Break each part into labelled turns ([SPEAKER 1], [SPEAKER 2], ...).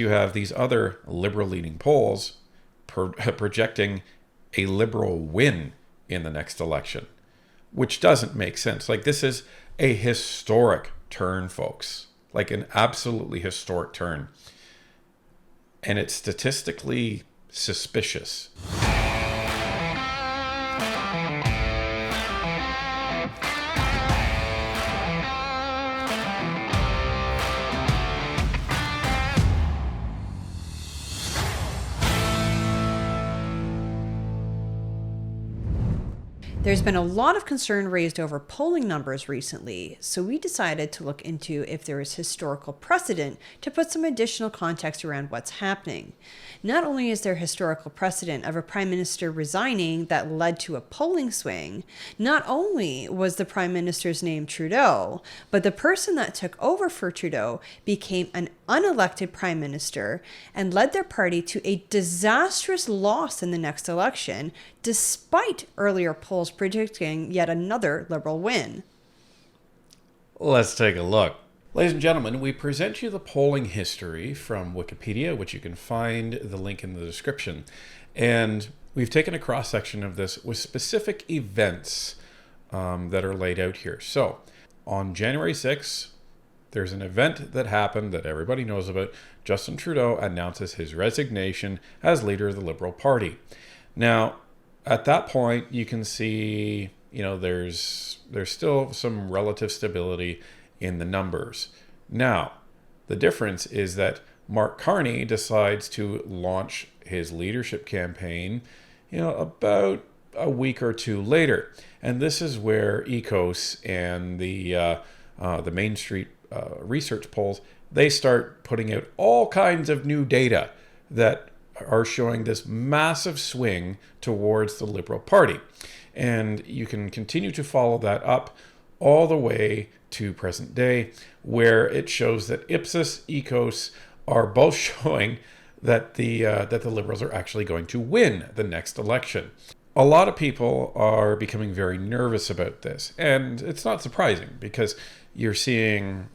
[SPEAKER 1] You have these other liberal leaning polls projecting a liberal win in the next election, which doesn't make sense. Like, this is a historic turn, folks, like an absolutely historic turn. And it's statistically suspicious.
[SPEAKER 2] There's been a lot of concern raised over polling numbers recently, so we decided to look into if there is historical precedent to put some additional context around what's happening. Not only is there historical precedent of a prime minister resigning that led to a polling swing, not only was the prime minister's name Trudeau, but the person that took over for Trudeau became an unelected prime minister and led their party to a disastrous loss in the next election, despite earlier polls predicting yet another Liberal win.
[SPEAKER 1] Let's take a look. Ladies and gentlemen, we present you the polling history from Wikipedia, which you can find the link in the description. And we've taken a cross-section of this with specific events that are laid out here. So, on January 6th, there's an event that happened that everybody knows about. Justin Trudeau announces his resignation as leader of the Liberal Party. Now, at that point, you can see, there's still some relative stability in the numbers. Now, the difference is that Mark Carney decides to launch his leadership campaign, about a week or two later. And this is where ECOS and the Main Street research polls, they start putting out all kinds of new data that are showing this massive swing towards the Liberal Party. And you can continue to follow that up all the way to present day, where it shows that Ipsos, ECOS are both showing that the Liberals are actually going to win the next election. A lot of people are becoming very nervous about this, and it's not surprising because you're seeing,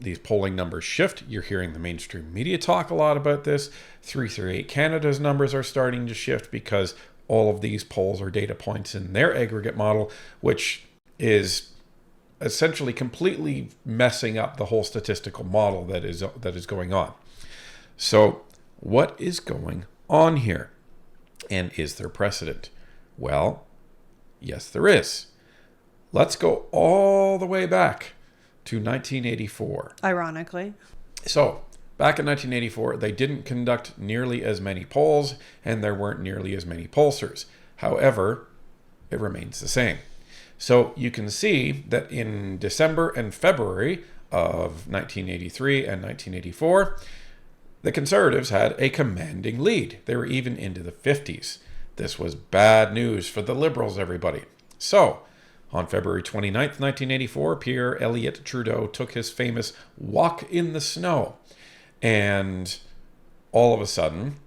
[SPEAKER 1] these polling numbers shift. You're hearing the mainstream media talk a lot about this. 338 Canada's numbers are starting to shift because all of these polls are data points in their aggregate model, which is essentially completely messing up the whole statistical model that is going on. So what is going on here? And is there precedent? Well, yes, there is. Let's go all the way back to 1984.
[SPEAKER 2] Ironically.
[SPEAKER 1] So, back in 1984, they didn't conduct nearly as many polls, and there weren't nearly as many pollsters. However, it remains the same. So, you can see that in December and February of 1983 and 1984, the Conservatives had a commanding lead. They were even into the 50s. This was bad news for the Liberals, everybody. So, on February 29th, 1984, Pierre Elliott Trudeau took his famous walk in the snow. And all of a sudden,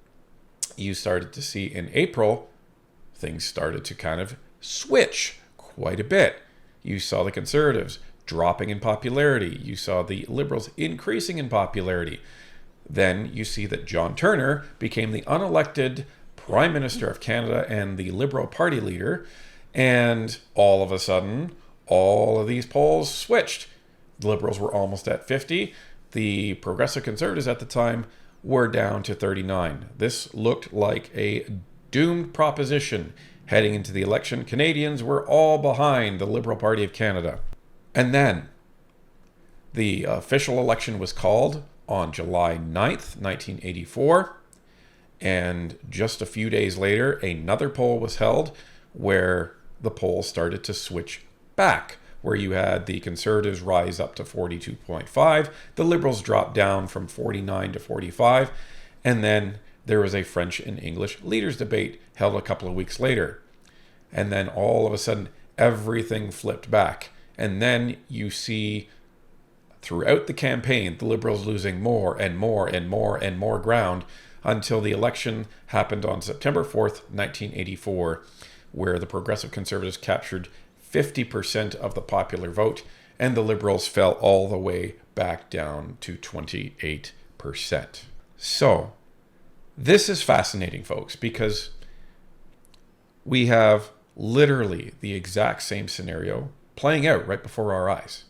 [SPEAKER 1] you started to see in April, things started to kind of switch quite a bit. You saw the Conservatives dropping in popularity. You saw the Liberals increasing in popularity. Then you see that John Turner became the unelected Prime Minister of Canada and the Liberal Party leader. And all of a sudden, all of these polls switched. The Liberals were almost at 50. The Progressive Conservatives at the time were down to 39. This looked like a doomed proposition heading into the election. Canadians were all behind the Liberal Party of Canada. And then the official election was called on July 9th, 1984. And just a few days later, another poll was held where the polls started to switch back, where you had the Conservatives rise up to 42.5, the Liberals dropped down from 49 to 45, and then there was a French and English leaders debate held a couple of weeks later. And then all of a sudden, everything flipped back. And then you see throughout the campaign, the Liberals losing more and more and more and more ground until the election happened on September 4th, 1984, where the Progressive Conservatives captured 50% of the popular vote, and the Liberals fell all the way back down to 28%. So this is fascinating, folks, because we have literally the exact same scenario playing out right before our eyes.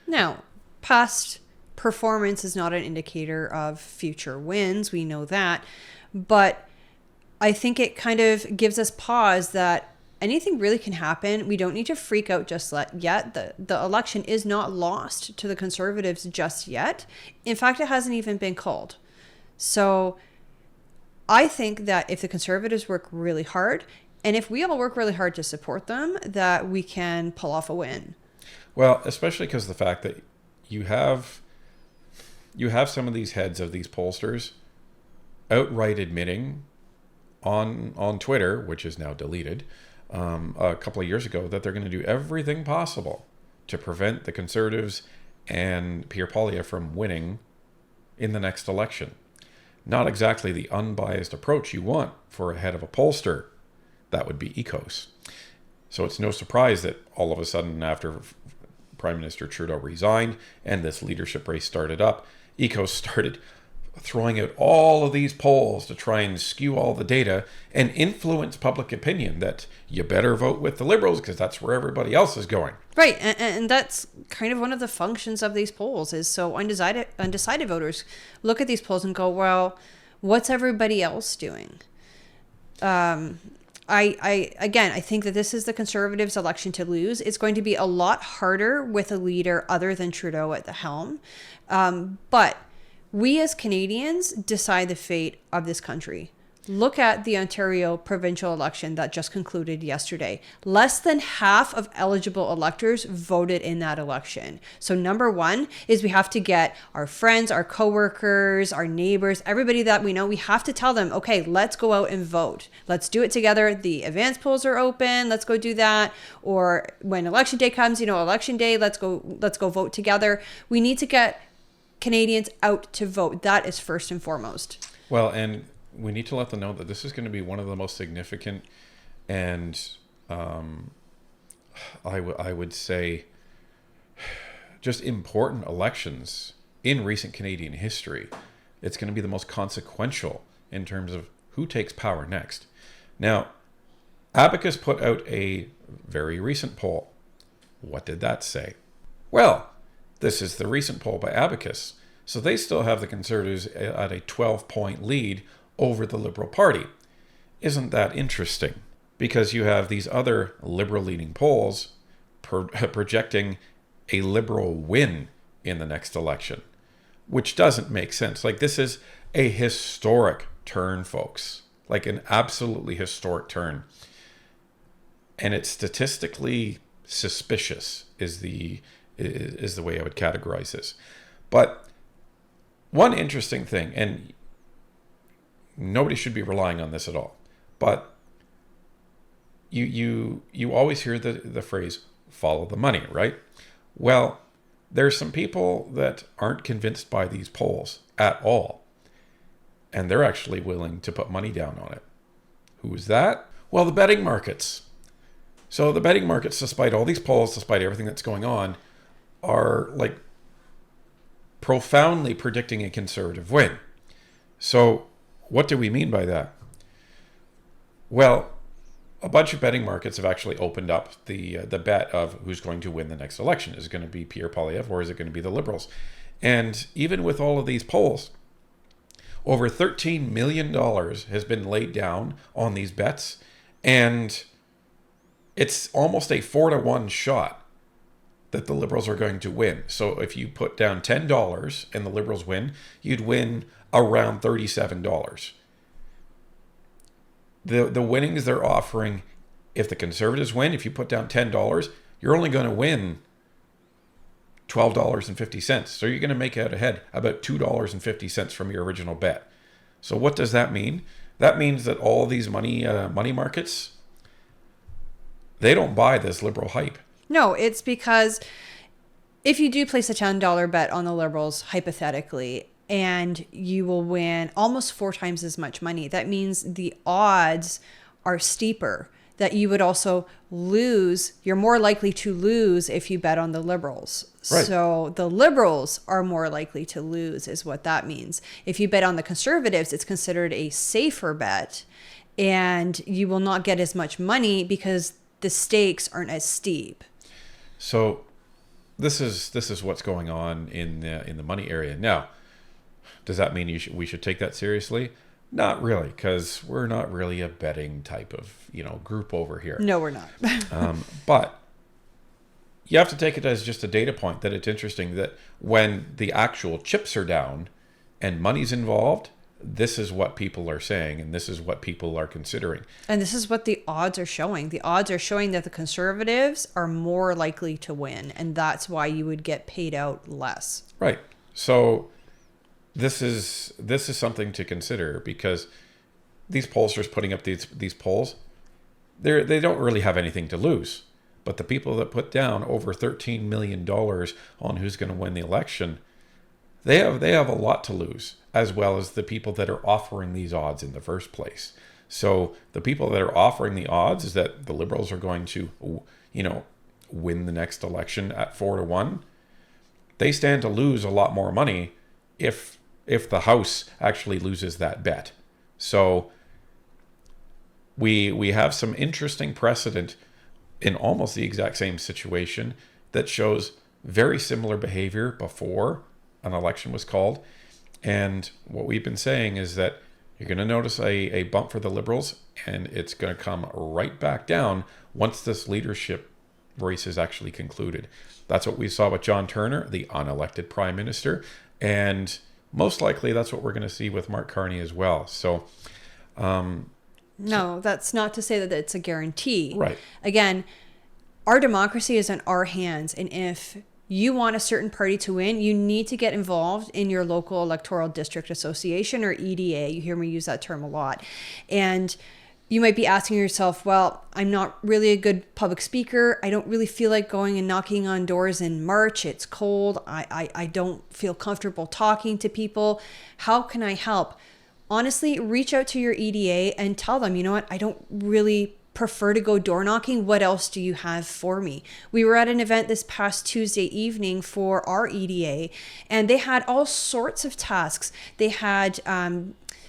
[SPEAKER 2] Now, past performance is not an indicator of future wins. We know that. But I think it kind of gives us pause that anything really can happen. We don't need to freak out just yet. The election is not lost to the Conservatives just yet. In fact, it hasn't even been called. So I think that if the Conservatives work really hard, and if we all work really hard to support them, that we can pull off a win.
[SPEAKER 1] Well, especially because the fact that you have some of these heads of these pollsters outright admitting on Twitter, which is now deleted, a couple of years ago, that they're going to do everything possible to prevent the Conservatives and Pierre Poilievre from winning in the next election. Not exactly the unbiased approach you want for a head of a pollster. That would be ECOS. So it's no surprise that all of a sudden, after Prime Minister Trudeau resigned and this leadership race started up, ECOS started throwing out all of these polls to try and skew all the data and influence public opinion that you better vote with the Liberals because that's where everybody else is going.
[SPEAKER 2] Right, and that's kind of one of the functions of these polls is so undecided voters look at these polls and go, well, what's everybody else doing? I think that this is the Conservatives' election to lose. It's going to be a lot harder with a leader other than Trudeau at the helm. But we as Canadians decide the fate of this country. Look at the Ontario provincial election that just concluded yesterday. Less than half of eligible electors voted in that election. So number one is we have to get our friends, our coworkers, our neighbors, everybody that we know, we have to tell them, okay, let's go out and vote. Let's do it together. The advance polls are open. Let's go do that. Or when election day comes, election day, let's go vote together. We need to get Canadians out to vote. That is first and foremost.
[SPEAKER 1] Well, and we need to let them know that this is going to be one of the most significant and I would say just important elections in recent Canadian history. It's going to be the most consequential in terms of who takes power next. Now, Abacus put out a very recent poll. What did that say? Well, this is the recent poll by Abacus. So they still have the Conservatives at a 12-point lead over the Liberal Party. Isn't that interesting? Because you have these other Liberal-leaning polls projecting a Liberal win in the next election, which doesn't make sense. Like, this is a historic turn, folks. Like, an absolutely historic turn. And it's statistically suspicious is the way I would categorize this. But one interesting thing, and nobody should be relying on this at all, but you always hear the phrase follow the money, right? Well, there's some people that aren't convinced by these polls at all, and they're actually willing to put money down on it. Who is that? Well, the betting markets. So the betting markets, despite all these polls, despite everything that's going on, are like profoundly predicting a Conservative win. So what do we mean by that? Well, a bunch of betting markets have actually opened up the bet of who's going to win the next election. Is it going to be Pierre Poilievre or is it going to be the Liberals? And even with all of these polls, over $13 million has been laid down on these bets, and it's almost a 4-1 shot that the Liberals are going to win. So if you put down $10 and the Liberals win, you'd win around $37. The winnings they're offering, if the Conservatives win, if you put down $10, you're only going to win $12.50. So you're going to make out ahead about $2.50 from your original bet. So what does that mean? That means that all these money markets, they don't buy this Liberal hype.
[SPEAKER 2] No, it's because if you do place a $10 bet on the Liberals, hypothetically, and you will win almost 4 times as much money, that means the odds are steeper that you would also lose. You're more likely to lose if you bet on the Liberals.
[SPEAKER 1] Right.
[SPEAKER 2] So the Liberals are more likely to lose is what that means. If you bet on the Conservatives, it's considered a safer bet, and you will not get as much money because the stakes aren't as steep.
[SPEAKER 1] So this is what's going on in the money area. Now, does that mean we should take that seriously? Not really, because we're not really a betting type of group over here.
[SPEAKER 2] No, we're not.
[SPEAKER 1] But you have to take it as just a data point that it's interesting that when the actual chips are down and money's involved, this is what people are saying, and this is what people are considering.
[SPEAKER 2] And this is what the odds are showing. The odds are showing that the Conservatives are more likely to win, and that's why you would get paid out less.
[SPEAKER 1] Right. So this is something to consider, because these pollsters putting up these polls, they don't really have anything to lose. But the people that put down over $13 million on who's going to win the election, they have a lot to lose, as well as the people that are offering these odds in the first place. So the people that are offering the odds is that the Liberals are going to, win the next election at 4-1. They stand to lose a lot more money if the House actually loses that bet. So we have some interesting precedent in almost the exact same situation that shows very similar behavior before an election was called. And what we've been saying is that you're going to notice a bump for the Liberals, and it's going to come right back down once this leadership race is actually concluded. That's what we saw with John Turner, the unelected prime minister, and most likely that's what we're going to see with Mark Carney as well. So
[SPEAKER 2] no, that's not to say that it's a guarantee.
[SPEAKER 1] Right.
[SPEAKER 2] Again, our democracy is in our hands, and if you want a certain party to win, you need to get involved in your local electoral district association, or EDA. You hear me use that term a lot. And you might be asking yourself, well, I'm not really a good public speaker. I don't really feel like going and knocking on doors in March. It's cold. I don't feel comfortable talking to people. How can I help? Honestly, reach out to your EDA and tell them, you know what, I don't really prefer to go door knocking. What else do you have for me? We were at an event this past Tuesday evening for our EDA, and they had all sorts of tasks. They had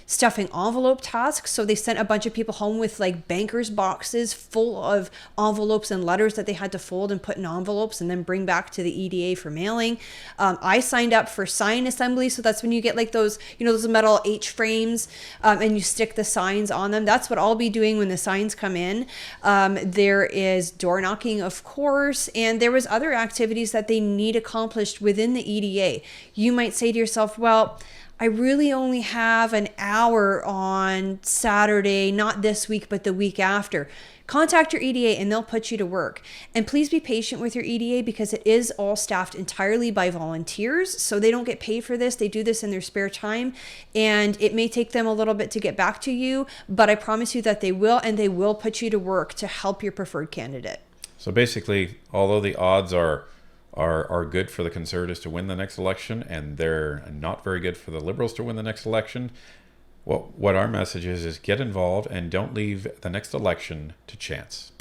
[SPEAKER 2] stuffing envelope tasks. So they sent a bunch of people home with like bankers boxes full of envelopes and letters that they had to fold and put in envelopes and then bring back to the EDA for mailing. I signed up for sign assembly. So that's when you get like those, those metal H frames and you stick the signs on them. That's what I'll be doing when the signs come in. There is door knocking, of course, and there was other activities that they need accomplished within the EDA. You might say to yourself, well, I really only have an hour on Saturday, not this week, but the week after. Contact your EDA and they'll put you to work. And please be patient with your EDA because it is all staffed entirely by volunteers. So they don't get paid for this. They do this in their spare time. And it may take them a little bit to get back to you, but I promise you that they will, and they will put you to work to help your preferred candidate.
[SPEAKER 1] So basically, although the odds are good for the Conservatives to win the next election, and they're not very good for the Liberals to win the next election, what our message is get involved and don't leave the next election to chance.